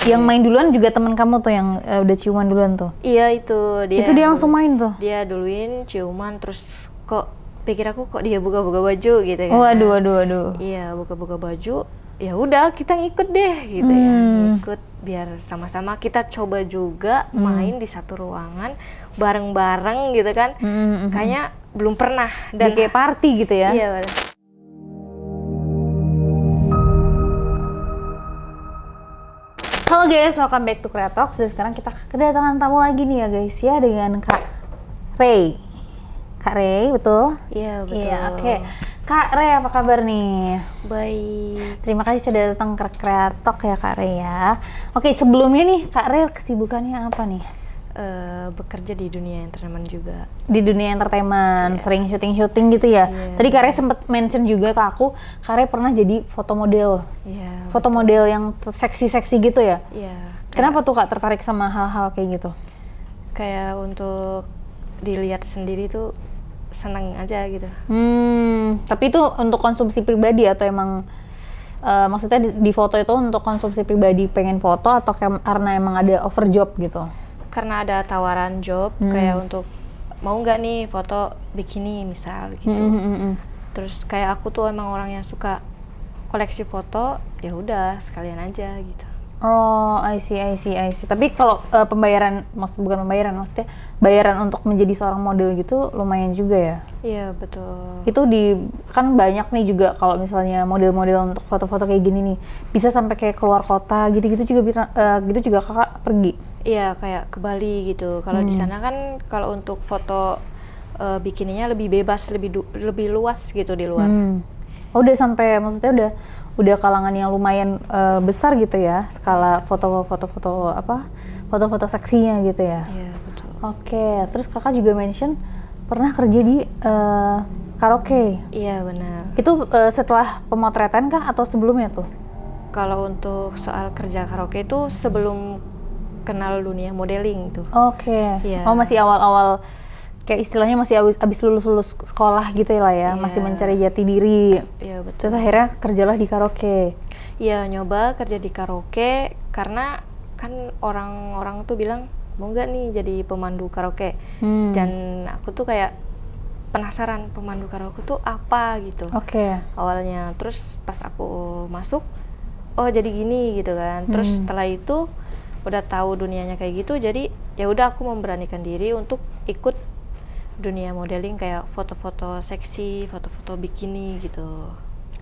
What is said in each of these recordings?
Yang main duluan juga teman kamu tuh yang udah ciuman duluan tuh? Iya itu dia langsung main tuh? Dia duluin ciuman, terus kok pikir aku kok dia buka-buka baju gitu kan. Waduh. Iya buka-buka baju, ya udah kita ngikut deh gitu ya, ngikut biar sama-sama kita coba juga main di satu ruangan bareng-bareng gitu kan. Kayaknya belum pernah. Dan kayak party gitu ya? Iya. Halo guys, welcome back to Kreatox. Dan sekarang kita kedatangan tamu lagi nih ya guys ya, dengan Kak Rey. Kak Rey, betul? Iya, betul. Iya, oke. Kak Rey, apa kabar nih? Baik. Terima kasih sudah datang ke Kreatox ya Kak Rey ya. Oke, sebelumnya nih Kak Rey kesibukannya apa nih? Bekerja di dunia entertainment juga. Di dunia entertainment, sering syuting-syuting gitu ya? Tadi Kak Rey sempet mention juga ke aku, Kak Rey pernah jadi foto model. Iya. Foto model yang seksi-seksi gitu ya? Iya. Kenapa tuh Kak tertarik sama hal-hal kayak gitu? Kayak untuk dilihat sendiri tuh seneng aja gitu. Tapi itu untuk konsumsi pribadi atau emang maksudnya di foto itu untuk konsumsi pribadi, pengen foto atau karena emang ada offer job gitu? Karena ada tawaran job kayak untuk mau nggak nih foto bikini misal gitu. Terus kayak aku tuh emang orang yang suka koleksi foto, ya udah sekalian aja gitu. Oh, I see. Tapi kalau pembayaran, bukan pembayaran, maksudnya bayaran untuk menjadi seorang model gitu lumayan juga ya? Iya, betul. Itu kan banyak nih juga kalau misalnya model-model untuk foto-foto kayak gini nih, bisa sampai kayak keluar kota gitu-gitu juga bisa, gitu juga Kakak pergi? Iya, kayak ke Bali gitu. Kalau di sana kan kalau untuk foto bikininya lebih bebas, lebih luas gitu di luar. Oh, udah sampai, maksudnya udah kalangan yang lumayan besar gitu ya, skala foto-foto seksinya gitu ya? Iya, betul. Oke, terus Kakak juga mention pernah kerja di karaoke? Iya, benar. Itu setelah pemotretan kah atau sebelumnya tuh? Kalau untuk soal kerja karaoke itu sebelum kenal dunia modeling tuh. Oke. Iya. Oh, masih awal-awal, kayak istilahnya masih abis lulus sekolah gitu ya, masih mencari jati diri. Iya, betul. Terus akhirnya kerjalah di karaoke. Iya, nyoba kerja di karaoke karena kan orang-orang tuh bilang mau nggak nih jadi pemandu karaoke. Dan aku tuh kayak penasaran pemandu karaoke tuh apa gitu. Oke. Awalnya, terus pas aku masuk, oh jadi gini gitu kan. Terus setelah itu udah tahu dunianya kayak gitu, jadi ya udah aku memberanikan diri untuk ikut dunia modeling kayak foto-foto seksi, foto-foto bikini gitu.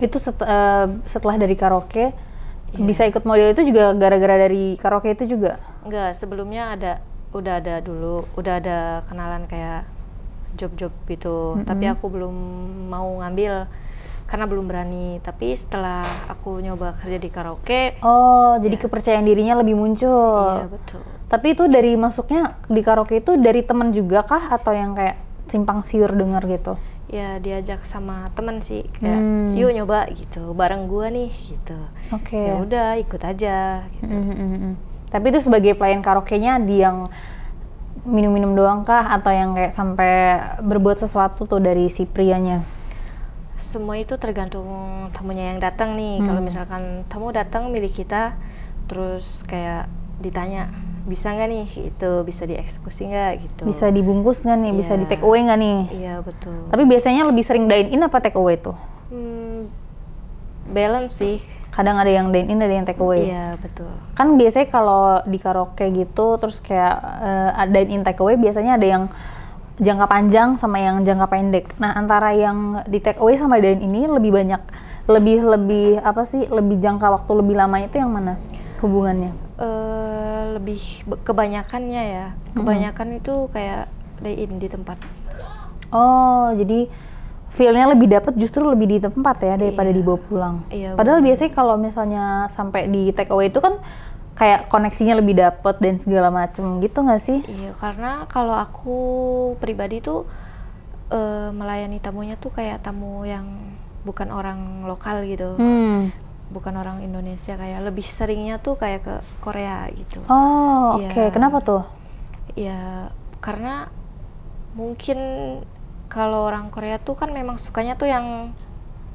Itu setelah dari karaoke bisa ikut model itu juga gara-gara dari karaoke itu juga? Enggak, sebelumnya udah ada kenalan kayak job-job gitu. Tapi aku belum mau ngambil karena belum berani. Tapi setelah aku nyoba kerja di karaoke, jadi kepercayaan dirinya lebih muncul. Iya, betul. Tapi itu dari masuknya di karaoke itu dari teman juga kah atau yang kayak simpang siur dengar gitu? Ya diajak sama teman sih, kayak yuk nyoba gitu, bareng gua nih gitu. Oke. Ya udah ikut aja gitu. Tapi itu sebagai pelayan karaoke-nya yang minum-minum doang kah atau yang kayak sampai berbuat sesuatu tuh dari si prianya? Semua itu tergantung tamunya yang datang nih. Kalau misalkan tamu datang milik kita, terus kayak ditanya bisa nggak nih itu, bisa dieksekusi nggak gitu, bisa dibungkus nggak nih, bisa di take away nggak nih? Iya, betul. Tapi biasanya lebih sering dine in apa take away tuh? Balance sih. Kadang ada yang dine in, ada yang take away. Iya, betul. Kan biasanya kalau di karaoke gitu, terus kayak dine in take away biasanya ada yang jangka panjang sama yang jangka pendek. Nah, antara yang di take away sama dine ini lebih banyak, lebih apa sih, lebih jangka waktu lebih lama itu yang mana hubungannya? Lebih kebanyakannya ya, kebanyakan itu kayak dine in di tempat. Oh, jadi feel-nya lebih dapat justru lebih di tempat ya daripada dibawa pulang. Iya, padahal biasanya kalau misalnya sampai di take away itu kan kayak koneksinya lebih dapet dan segala macem gitu nggak sih? Iya, karena kalau aku pribadi tuh melayani tamunya tuh kayak tamu yang bukan orang lokal gitu, bukan orang Indonesia, kayak lebih seringnya tuh kayak ke Korea gitu. Oh, oke. Kenapa tuh? Ya karena mungkin kalau orang Korea tuh kan memang sukanya tuh yang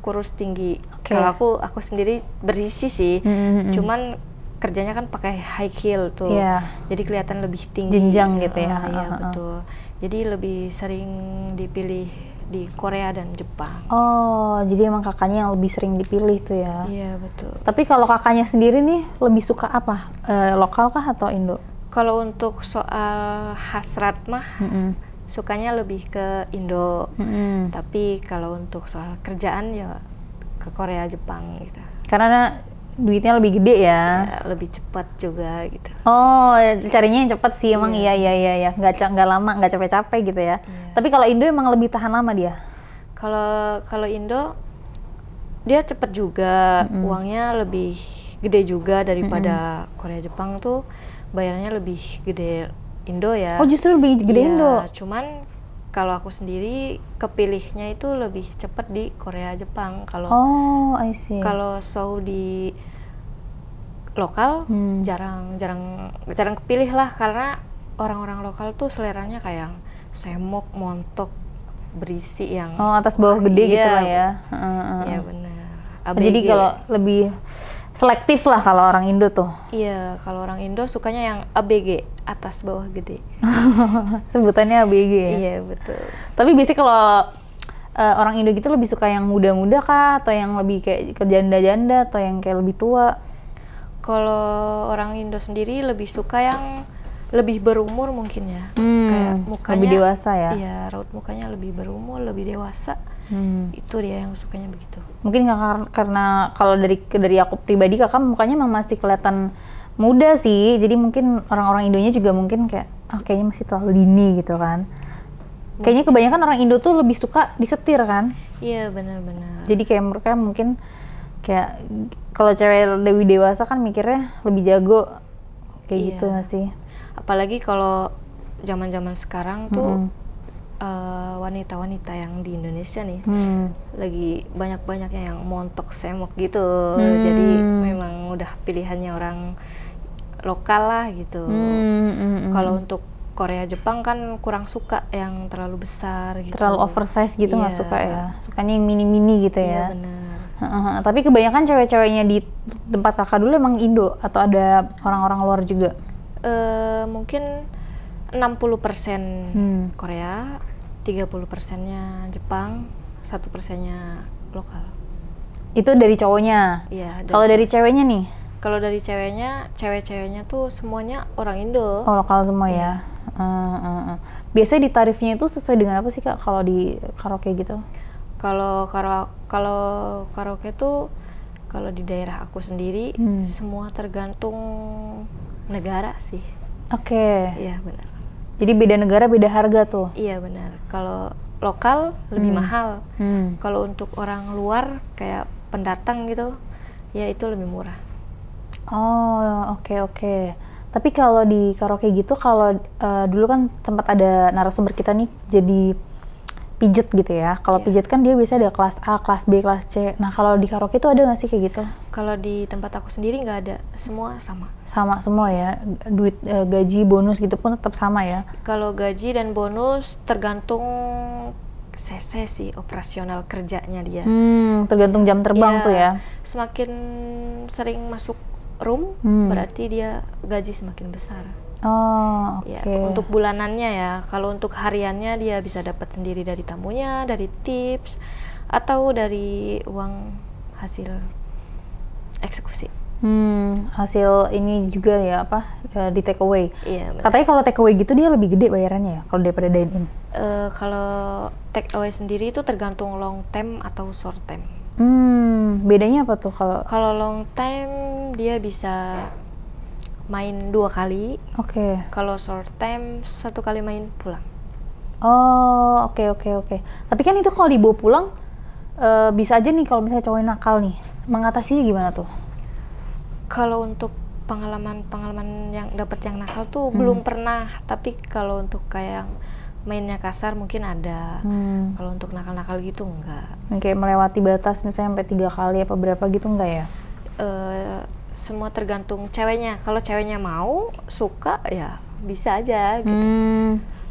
kurus tinggi. Kalau aku sendiri berisi sih, cuman kerjanya kan pakai high heel tuh, Iya. jadi kelihatan lebih tinggi. Jenjang gitu ya. Iya betul. Jadi lebih sering dipilih di Korea dan Jepang. Oh, jadi emang kakaknya yang lebih sering dipilih tuh ya. Iya betul. Tapi kalau kakaknya sendiri nih lebih suka apa? Lokal kah atau Indo? Kalau untuk soal hasrat mah sukanya lebih ke Indo. Tapi kalau untuk soal kerjaan ya ke Korea Jepang gitu. Karena duitnya lebih gede ya. Ya, lebih cepat juga gitu. Oh, carinya yang cepat sih emang. Iya. Nggak lama, nggak capek-capek gitu ya. Iya. Tapi kalau Indo emang lebih tahan lama dia. Kalau Indo dia cepet juga, uangnya lebih gede juga daripada Korea Jepang tuh bayarnya lebih gede Indo ya. Oh, justru lebih gede Iya, Indo. cuman kalau aku sendiri kepilihnya itu lebih cepet di Korea Jepang. Kalau Oh, I see. kalau show di lokal jarang kepilih lah, karena orang-orang lokal tuh seleranya kayak semok, montok, berisi yang atas bawah gede iya, gitu lah ya. Iya benar. Jadi kalau lebih selektif lah kalau orang Indo tuh. Iya, kalau orang Indo sukanya yang ABG, atas bawah gede. Sebutannya ABG ya. Iya betul. Tapi biasanya kalau orang Indo gitu lebih suka yang muda-muda kah, atau yang lebih kayak ke janda-janda, atau yang kayak lebih tua? Kalau orang Indo sendiri lebih suka yang lebih berumur mungkin ya. Kayak mukanya lebih dewasa ya. Iya, raut mukanya lebih berumur, lebih dewasa. Itu dia yang sukanya begitu. Mungkin karena kalau dari aku pribadi, kakak mukanya memang masih kelihatan muda sih. Jadi mungkin orang-orang Indonya juga mungkin kayak kayaknya masih terlalu dini gitu kan. Kayaknya kebanyakan orang Indo tuh lebih suka disetir kan. Iya, benar-benar. Jadi kayak mereka mungkin kayak kalau cewek lebih dewasa kan mikirnya lebih jago kayak gitu nggak sih? Apalagi kalau zaman-zaman sekarang tuh wanita-wanita yang di Indonesia nih lagi banyak-banyaknya yang montok semok gitu. Jadi memang udah pilihannya orang lokal lah gitu. Kalau untuk Korea Jepang kan kurang suka yang terlalu besar gitu. Terlalu oversize gitu nggak suka ya? Sukanya yang mini-mini gitu ya? Iya benar. Tapi kebanyakan cewek-ceweknya di tempat kakak dulu emang Indo atau ada orang-orang luar juga? Mungkin 60% Korea, 30%-nya Jepang, 1%-nya lokal. Itu dari cowoknya? Iya. Kalau dari ceweknya nih? Kalau dari cewek-ceweknya tuh semuanya orang Indo. Oh, lokal semua ya? Biasanya di tarifnya itu sesuai dengan apa sih kak kalau di karaoke gitu? Kalau karaoke tuh kalau di daerah aku sendiri semua tergantung negara sih. Oke. Iya benar. Jadi beda negara beda harga tuh? Iya benar. Kalau lokal lebih mahal. Kalau untuk orang luar kayak pendatang gitu, ya itu lebih murah. Oh, oke. Tapi kalau di karaoke gitu, kalau dulu kan sempat ada narasumber kita nih jadi pijet gitu ya. Kalau pijet kan dia biasanya ada kelas A, kelas B, kelas C. Nah kalau di karaoke itu ada nggak sih kayak gitu? Kalau di tempat aku sendiri nggak ada, semua sama. Sama semua ya? Duit, gaji, bonus gitu pun tetap sama ya? Kalau gaji dan bonus tergantung CC sih, operasional kerjanya dia. Tergantung jam terbang tuh ya? Semakin sering masuk room, berarti dia gaji semakin besar. Oh, oke. Ya, untuk bulanannya ya. Kalau untuk hariannya dia bisa dapat sendiri dari tamunya, dari tips, atau dari uang hasil eksekusi. Hasil ini juga ya di take away. Iya. Benar. Katanya kalau take away gitu dia lebih gede bayarannya ya kalau daripada dine in. Kalau take away sendiri itu tergantung long time atau short time. Bedanya apa tuh kalau? Kalau long time dia bisa main 2 kali. Oke. Kalau short time 1 kali main pulang. Oh, oke. Tapi kan itu kalau dibawa pulang bisa aja nih kalau misalnya cowoknya nakal nih, mengatasinya gimana tuh? Kalau untuk pengalaman yang dapat yang nakal tuh belum pernah, tapi kalau untuk kayak mainnya kasar mungkin ada. Kalau untuk nakal-nakal gitu enggak. Kayak melewati batas misalnya sampai 3 kali apa berapa gitu enggak ya? Semua tergantung ceweknya. Kalau ceweknya mau, suka ya bisa aja gitu.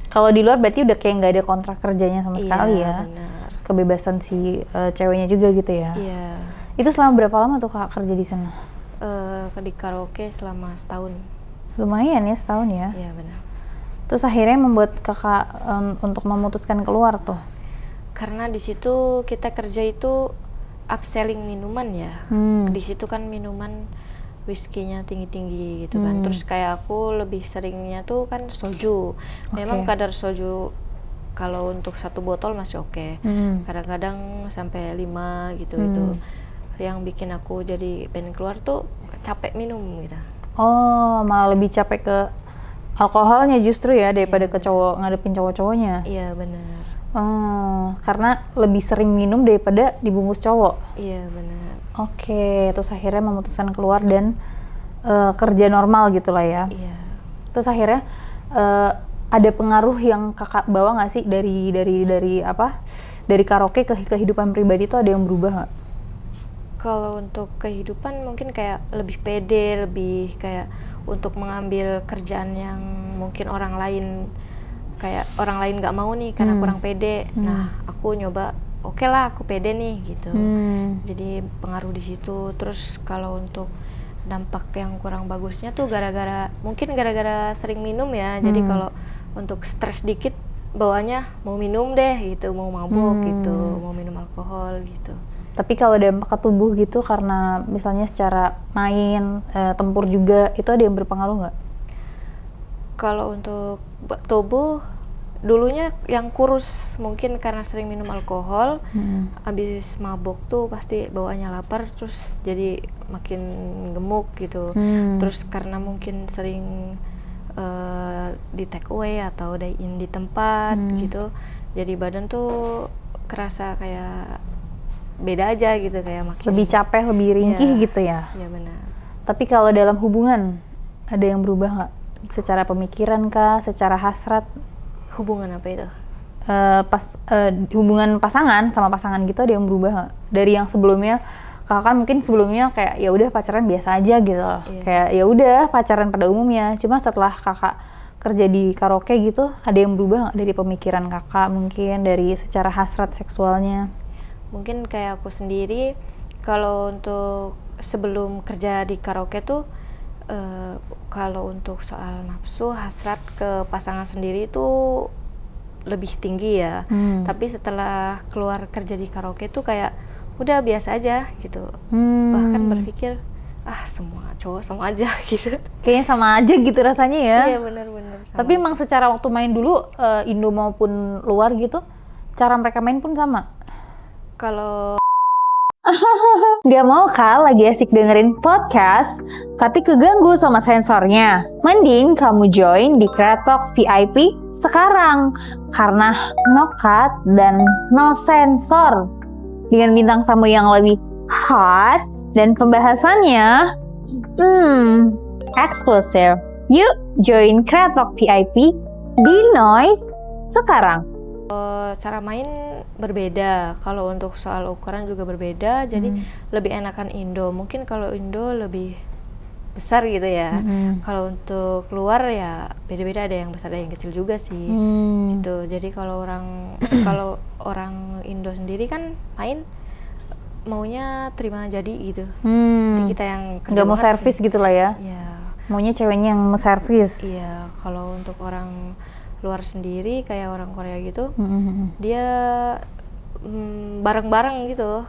Kalau di luar berarti udah kayak nggak ada kontrak kerjanya sama sekali ya? Benar. Kebebasan si ceweknya juga gitu ya? Iya. Itu selama berapa lama tuh kak kerja di sana? Di karaoke selama setahun. Lumayan ya, setahun ya. Iya benar. Terus akhirnya membuat kakak untuk memutuskan keluar tuh. Karena di situ kita kerja itu upselling minuman ya. Di situ kan minuman whiskinya tinggi-tinggi gitu kan. Terus kayak aku lebih seringnya tuh kan soju. Memang kadar soju kalau untuk 1 botol masih oke. Kadang-kadang sampai 5 gitu itu. Yang bikin aku jadi pengen keluar tuh capek minum gitu. Oh, malah lebih capek ke alkoholnya justru ya daripada ke cowok, ngadepin cowok-cowoknya. Iya benar. Karena lebih sering minum daripada dibungkus cowok. Iya benar. Oke, terus akhirnya memutuskan keluar dan kerja normal gitulah ya. Iya. Terus akhirnya ada pengaruh yang kakak bawa nggak sih dari apa? Dari karaoke ke kehidupan pribadi itu ada yang berubah nggak? Kalau untuk kehidupan mungkin kayak lebih pede, lebih kayak untuk mengambil kerjaan yang mungkin orang lain nggak mau nih karena kurang pede. Nah, aku nyoba oke lah aku pede nih gitu. Jadi pengaruh di situ. Terus kalau untuk dampak yang kurang bagusnya tuh gara-gara sering minum ya. Jadi kalau untuk stres dikit bawaannya mau minum deh gitu, mau mabuk gitu, mau minum alkohol gitu. Tapi kalau dampak ke tubuh gitu karena misalnya secara main, tempur juga, itu ada yang berpengaruh nggak? Kalau untuk tubuh, dulunya yang kurus mungkin karena sering minum alkohol, habis mabok tuh pasti bawaannya lapar, terus jadi makin gemuk gitu. Terus karena mungkin sering di take away atau dine in di tempat gitu, jadi badan tuh kerasa kayak beda aja gitu, kayak makin lebih capek, lebih ringkih gitu ya? Iya benar. Tapi kalau dalam hubungan, ada yang berubah nggak? Secara pemikiran kah? Secara hasrat? Hubungan apa itu? Hubungan pasangan sama pasangan gitu ada yang berubah nggak? Dari yang sebelumnya, kakak kan mungkin sebelumnya kayak ya udah pacaran biasa aja gitu, kayak ya udah pacaran pada umumnya. Cuma setelah kakak kerja di karaoke gitu, ada yang berubah nggak dari pemikiran kakak mungkin, dari secara hasrat seksualnya? Mungkin kayak aku sendiri, kalau untuk sebelum kerja di karaoke tuh kalau untuk soal nafsu, hasrat ke pasangan sendiri tuh lebih tinggi ya. Tapi setelah keluar kerja di karaoke tuh kayak udah biasa aja gitu. Bahkan berpikir semua cowok sama aja gitu. Kayaknya sama aja gitu rasanya ya. Iya benar-benar. Tapi emang secara waktu main dulu Indo maupun luar gitu, cara mereka main pun sama? Kalau Gak mau kah lagi asik dengerin podcast, tapi keganggu sama sensornya? Mending kamu join di Kreatok VIP sekarang, karena no cut dan no sensor. Dengan bintang tamu yang lebih hot dan pembahasannya eksklusif. Yuk join Kreatok VIP di Noise sekarang. cara main berbeda, kalau untuk soal ukuran juga berbeda, jadi lebih enakan Indo. Mungkin kalau Indo lebih besar gitu ya. Kalau untuk luar ya beda-beda, ada yang besar ada yang kecil juga sih. Gitu. Jadi kalau orang Indo sendiri kan main maunya terima jadi gitu. Jadi kita yang nggak mau servis gitu lah ya. Iya. Maunya ceweknya yang mau servis. Iya. Kalau untuk orang luar sendiri kayak orang Korea gitu, dia bareng-bareng gitu.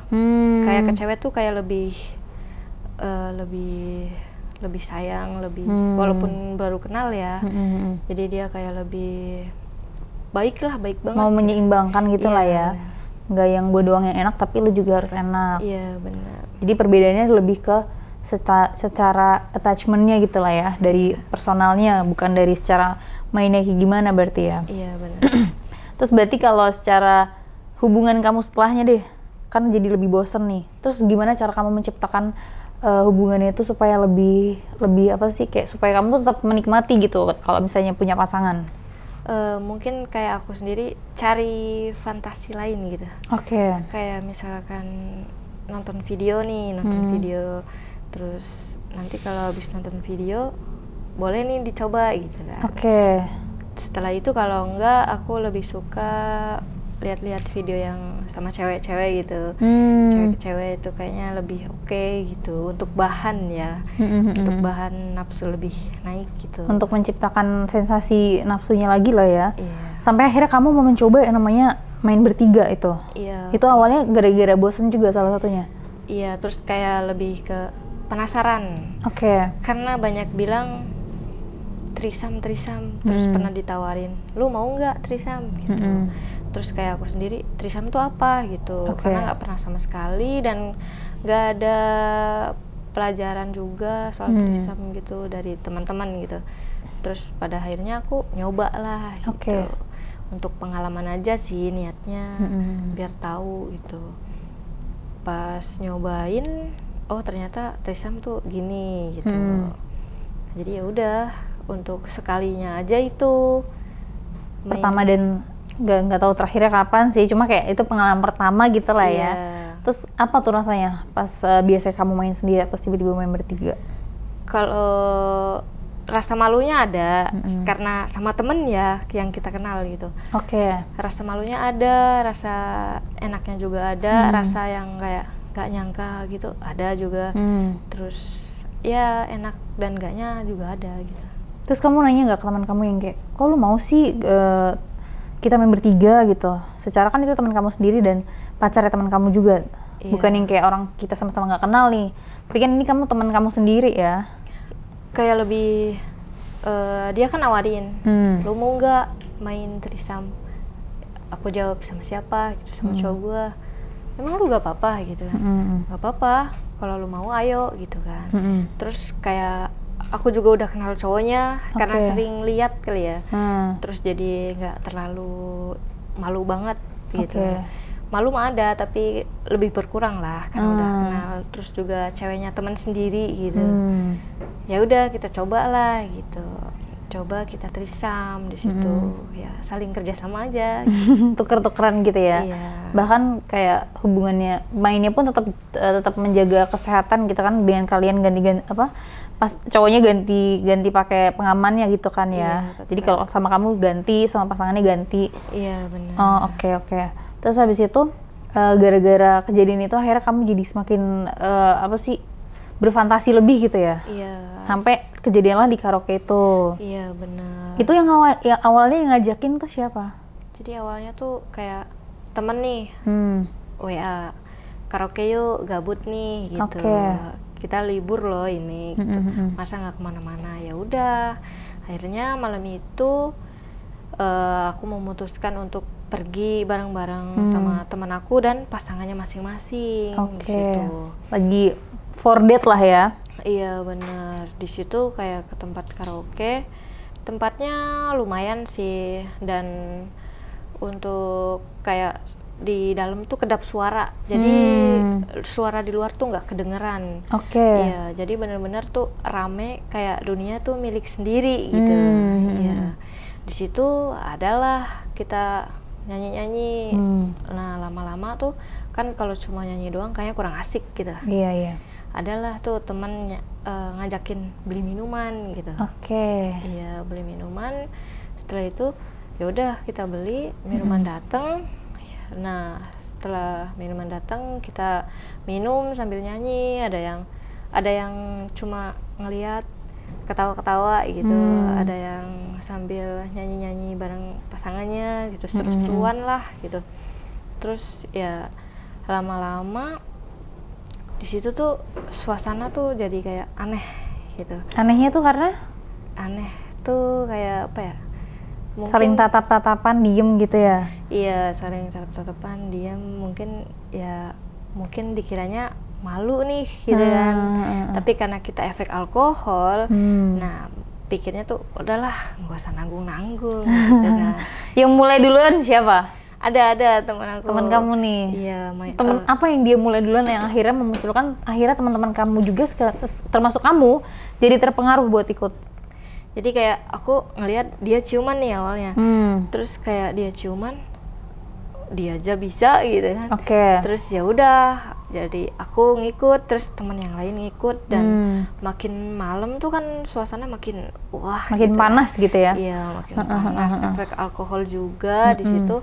Kayak ke cewek tuh kayak lebih sayang, walaupun baru kenal ya. Jadi dia kayak lebih baik banget. Mau menyeimbangkan gitu lah ya. Nggak yang gue doang yang enak tapi lu juga harus enak. Iya benar. Jadi perbedaannya lebih ke secara attachment-nya gitu lah ya, dari personalnya, bukan dari secara mainnya kayak gimana berarti ya. Iya benar. Terus berarti kalau secara hubungan kamu setelahnya deh, kan jadi lebih bosen nih. Terus gimana cara kamu menciptakan hubungannya itu supaya lebih apa sih, kayak supaya kamu tuh tetap menikmati gitu kalau misalnya punya pasangan? Mungkin kayak aku sendiri cari fantasi lain gitu. Oke. Kayak misalkan nonton video, terus nanti kalau habis nonton video boleh nih dicoba gitu kan. Oke. Setelah itu kalau enggak, aku lebih suka lihat-lihat video yang sama cewek-cewek gitu. Cewek-cewek itu kayaknya lebih oke gitu untuk bahan ya, untuk bahan nafsu lebih naik gitu. Untuk menciptakan sensasi nafsunya lagi lah ya. Iya. Sampai akhirnya kamu mau mencoba yang namanya main bertiga itu. Iya. Itu awalnya gara-gara bosen juga salah satunya. Iya, terus kayak lebih ke penasaran. Oke. Karena banyak bilang trisam, terus pernah ditawarin, lu mau nggak trisam gitu. Terus kayak aku sendiri, trisam itu apa gitu, karena nggak pernah sama sekali dan nggak ada pelajaran juga soal trisam gitu dari teman-teman gitu. Terus pada akhirnya aku nyoba lah gitu. Untuk pengalaman aja sih niatnya, biar tahu gitu. Pas nyobain, oh ternyata trisam tuh gini gitu. Jadi ya udah, untuk sekalinya aja itu pertama dan nggak tahu terakhirnya kapan sih, cuma kayak itu pengalaman pertama gitu lah ya. Terus apa tuh rasanya pas biasanya kamu main sendiri atau tiba-tiba main bertiga? Kalau rasa malunya ada, karena sama temen ya yang kita kenal gitu. Rasa malunya ada, rasa enaknya juga ada, rasa yang kayak gak nyangka gitu ada juga. Terus ya enak dan gaknya juga ada gitu. Terus kamu nanya nggak ke teman kamu yang kayak, kok lu mau sih kita main bertiga gitu? Secara kan itu teman kamu sendiri dan pacarnya teman kamu juga, bukan yang kayak orang kita sama-sama nggak kenal nih. Tapi kan ini kamu teman kamu sendiri ya. Kayak lebih dia kan nawarin, lu mau nggak main trisam? Aku jawab sama siapa gitu, sama cowok gue. Emang lu gak apa-apa gitu? Gak apa-apa, kalau lu mau ayo gitu kan. Terus kayak aku juga udah kenal cowoknya karena sering lihat kali ya. Terus jadi nggak terlalu malu banget gitu. Malu mah ada tapi lebih berkurang lah karena udah kenal. Terus juga ceweknya teman sendiri gitu. Ya udah kita coba lah gitu. Coba kita trisam di situ. Ya saling kerjasama aja. Gitu. Tuker-tukeran gitu ya. Bahkan kayak hubungannya mainnya pun tetap menjaga kesehatan gitu kan, dengan kalian ganti-ganti apa? Pas cowoknya ganti pakai pengamannya gitu kan ya. Jadi kalau sama kamu ganti, sama pasangannya ganti. Iya benar. Oh oke. Terus habis itu gara-gara kejadian itu akhirnya kamu jadi semakin berfantasi lebih gitu ya. Sampai kejadianlah di karaoke itu. Iya benar. Itu yang awalnya yang ngajakin tuh siapa? Jadi awalnya tuh kayak temen nih, WA karaoke yuk, gabut nih gitu. Kita libur loh ini gitu. Masa nggak kemana-mana? Ya udah, akhirnya malam itu aku memutuskan untuk pergi bareng-bareng sama teman aku dan pasangannya masing-masing. Di situ lagi for date lah ya. Iya benar, di situ kayak ke tempat karaoke, tempatnya lumayan sih, dan untuk kayak di dalam tuh kedap suara, jadi suara di luar tuh nggak kedengeran. Iya, jadi bener-bener tuh rame kayak dunia tuh milik sendiri gitu. Iya, di situ adalah kita nyanyi-nyanyi. Nah lama-lama tuh kan kalau cuma nyanyi doang kayaknya kurang asik gitu. Iya. Adalah tuh temen ngajakin beli minuman gitu. Iya beli minuman. Setelah itu ya udah kita beli minuman datang. Nah setelah minuman datang kita minum sambil nyanyi, ada yang cuma ngelihat ketawa-ketawa gitu, ada yang sambil nyanyi-nyanyi bareng pasangannya gitu, seru-seruan lah gitu. Terus ya lama-lama di situ tuh suasana tuh jadi kayak aneh gitu. Anehnya tuh karena? Aneh tuh kayak apa ya? Mungkin, saling tatap-tatapan diem gitu ya? Iya, saling tatap-tatapan diem, mungkin dikiranya malu nih gitu kan. Tapi karena kita efek alkohol, nah pikirnya tuh udahlah nggak usah nanggung-nanggung gitu kan. Yang mulai duluan siapa? Ada teman aku. Teman kamu nih? Iya. Temen apa yang dia mulai duluan yang akhirnya memunculkan, akhirnya teman-teman kamu juga termasuk kamu jadi terpengaruh buat ikut? Jadi kayak aku ngelihat dia ciuman nih awalnya, terus kayak dia ciuman, dia aja bisa gitu kan. Terus ya udah, jadi aku ngikut, terus teman yang lain ngikut, dan makin malam tuh kan suasana makin makin gitu panas gitu ya? Iya makin panas, efek alkohol juga di situ.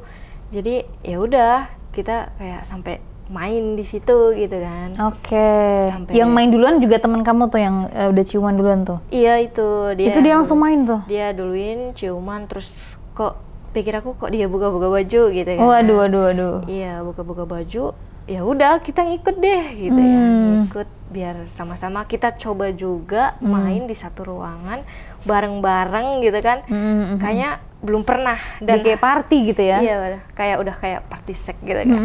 Jadi ya udah kita kayak sampai main di situ gitu kan. Oke. Sampai- Yang main duluan juga teman kamu tuh yang udah ciuman duluan tuh. Iya itu dia. Itu dia yang langsung main tuh. Dia duluin ciuman, terus kok pikir aku kok dia buka-buka baju gitu kan. Waduh. Iya, buka-buka baju. Ya udah kita ngikut deh gitu ya. Ngikut biar sama-sama kita coba juga main di satu ruangan bareng-bareng gitu kan. Kayaknya belum pernah dan Kayak party gitu ya. iya udah kayak party sek gitu kan.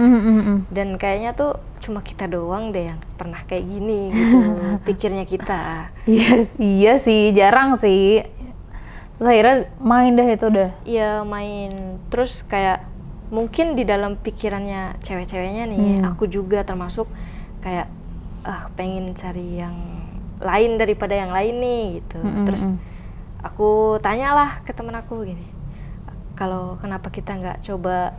Dan kayaknya tuh cuma kita doang deh yang pernah kayak gini gitu pikirnya kita. Iya sih, jarang sih. Terus akhirnya main dah itu udah. Iya main, terus kayak mungkin di dalam pikirannya cewek-ceweknya nih, aku juga termasuk kayak pengen cari yang lain daripada yang lain nih gitu. Terus aku tanyalah ke temen aku gini, kalau kenapa kita nggak coba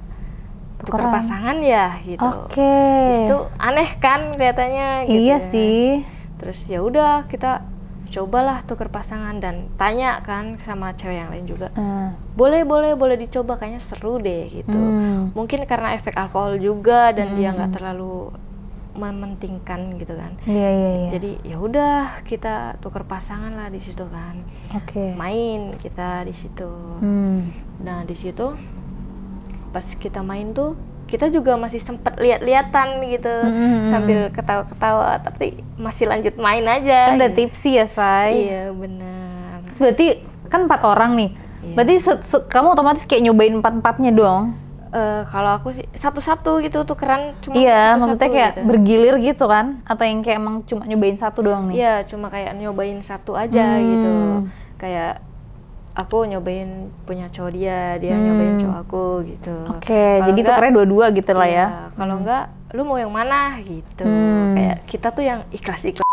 tukar Tukeran. pasangan ya gitu. Oke. Itu aneh kan kelihatannya gitu. Iya ya. sih. Terus ya udah kita cobalah tukar pasangan dan tanya kan sama cewek yang lain juga. Boleh dicoba, kayaknya seru deh gitu. Mungkin karena efek alkohol juga dan dia nggak terlalu mementingkan gitu kan. Iya. Jadi ya udah kita tukar pasangan lah di situ kan. Oke. Main kita di situ. Nah di situ pas kita main tuh kita juga masih sempet lihat-lihatan gitu sambil ketawa-ketawa, tapi masih lanjut main aja. Kan udah gitu. tipsy ya, Say. Iya benar. Terus berarti kan 4 orang nih. Iya. Berarti kamu otomatis kayak nyobain 4-4-nya dong. Kalau aku sih satu-satu gitu tukeran cuma Iya, satu-satu maksudnya kayak gitu. bergilir gitu kan? Atau yang kayak emang cuma nyobain satu doang nih? Iya, cuma kayak nyobain satu aja gitu. Kayak aku nyobain punya cowok dia nyobain cowok aku gitu. Oke, Kalau jadi enggak, tukernya dua-dua gitu lah ya? iya, kalau enggak, lu mau yang mana gitu. Kayak kita tuh yang ikhlas-ikhlas.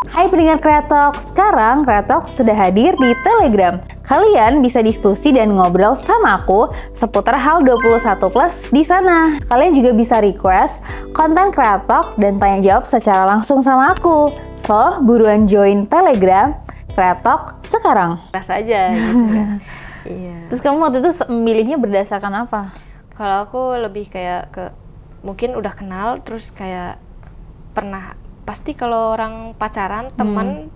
Hai pendengar Kreatalk, sekarang Kreatalk sudah hadir di Telegram. Kalian bisa diskusi dan ngobrol sama aku seputar hal 21+ di sana. Kalian juga bisa request konten Kreatalk dan tanya jawab secara langsung sama aku. So, buruan join Telegram Kreatalk sekarang. Ikhlas aja gitu. Iya. Terus kamu waktu itu memilihnya berdasarkan apa? Kalau aku lebih kayak ke mungkin udah kenal, terus kayak pernah, pasti kalau orang pacaran, teman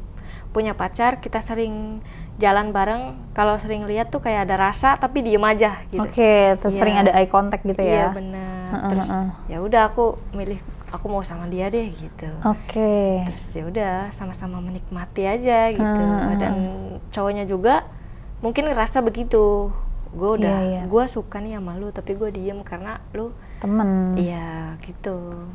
punya pacar, kita sering jalan bareng, kalau sering lihat tuh kayak ada rasa tapi diem aja gitu. Oke, terus Iya. sering ada eye contact gitu Iya ya? benar. Terus ya udah aku milih aku mau sama dia deh gitu. Oke. Terus ya udah sama-sama menikmati aja gitu. Dan cowoknya juga mungkin ngerasa begitu. Gue udah, Iya. gue suka nih sama lu tapi gue diem karena lu Temen. iya gitu.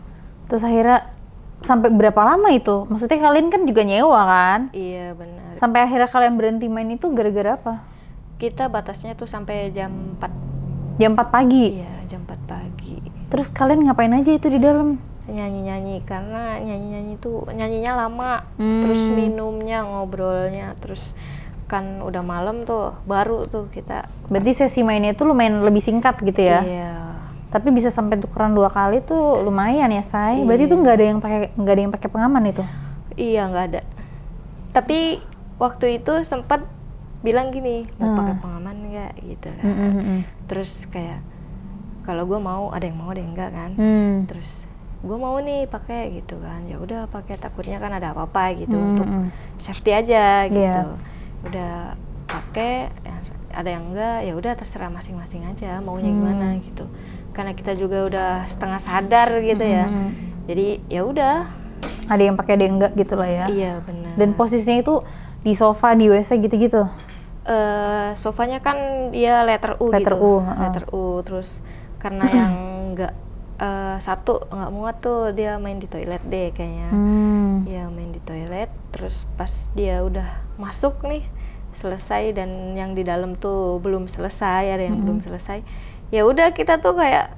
Terus akhirnya sampai berapa lama itu? Maksudnya kalian kan juga nyewa kan? Iya benar. Sampai akhirnya kalian berhenti main itu gara-gara apa? Kita batasnya tuh sampai jam 4. Jam 4 pagi? Iya, jam 4 pagi. Terus kalian ngapain aja itu di dalam? Nyanyi-nyanyi, karena nyanyi-nyanyi tuh nyanyinya lama. Terus minumnya, ngobrolnya, terus kan udah malam tuh, baru tuh kita. Berarti sesi mainnya itu lumayan lebih singkat gitu ya? Iya. Tapi bisa sampai tukeran 2 kali tuh lumayan ya, Say. Berarti Iya. tuh nggak ada yang pakai pengaman itu? Iya, nggak ada. Tapi waktu itu sempat bilang gini, mau pakai pengaman nggak gitu kan. Terus kayak kalau gue mau, ada yang mau ada yang enggak kan. Terus gue mau nih pakai gitu kan. Ya udah pakai, takutnya kan ada apa-apa gitu untuk safety aja gitu. Iya. Udah pakai, ada yang enggak, ya udah terserah masing-masing aja maunya gimana gitu. Karena kita juga udah setengah sadar gitu ya. Jadi ya udah. Ada yang pakai, ada yang enggak gitu lah ya? Iya benar. Dan posisinya itu di sofa, di WC gitu-gitu? Sofanya kan dia letter U Letter gitu. U, Letter U. Terus karena yang enggak satu nggak muat tuh, dia main di toilet deh kayaknya. Iya main di toilet. Terus pas dia udah masuk nih, selesai, dan yang di dalam tuh belum selesai, ada yang belum selesai. Ya udah kita tuh kayak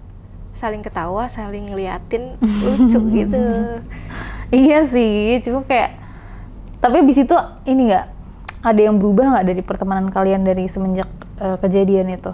saling ketawa, saling ngeliatin, lucu gitu. Iya sih, cuma kayak, tapi abis itu ini nggak, ada yang berubah nggak dari pertemanan kalian dari semenjak kejadian itu?